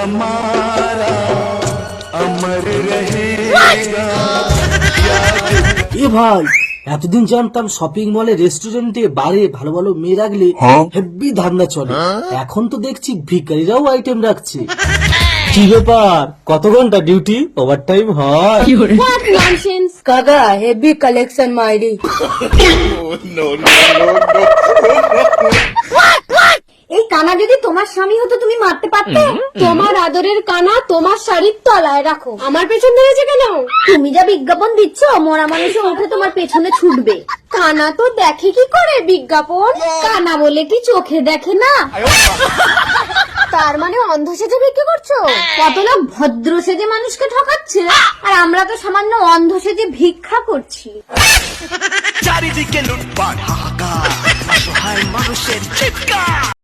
हमारा अमर रहेगा। এ ভাই, এতদিন জানতাম শপিং মলে, রেস্টুরেন্টে, বারে ভালো ভালো মেয়ে রাখলে হেভি ধান্দা চলে। এখন তো দেখছি ভিখারিরাও আইটেম রাখছে। কি ব্যাপার, কত ঘন্টা ডিউটি, ওভার টাইম হয়? What nonsense! কাকা, হেভি কালেকশন মাইরি। এই কানা যদি তোমার স্বামী হতো তুমি মারতে পারতে? তোমার আদরের কানা তোমার শাড়ির তলায় রাখো, আমার পেছন ধরেছে কেন? তুমি যা বিজ্ঞাপন দিচ্ছ, মরা মানুষে উঠে তোমার পেছনে ছুটবে। কানা তো দেখে কি করে বিজ্ঞাপন? কানা বলে কি চোখে দেখে না? তার মানে অন্ধ সেজে বিক্রি করছো? কত লোক ভদ্র সেজে মানুষকে ঠকাচ্ছে, আর আমরা তো সামান্য অন্ধ সেজে ভিক্ষা করছি। চারিদিকে লুটপাট, হাহাকার, অসহায় মানুষের চিৎকার।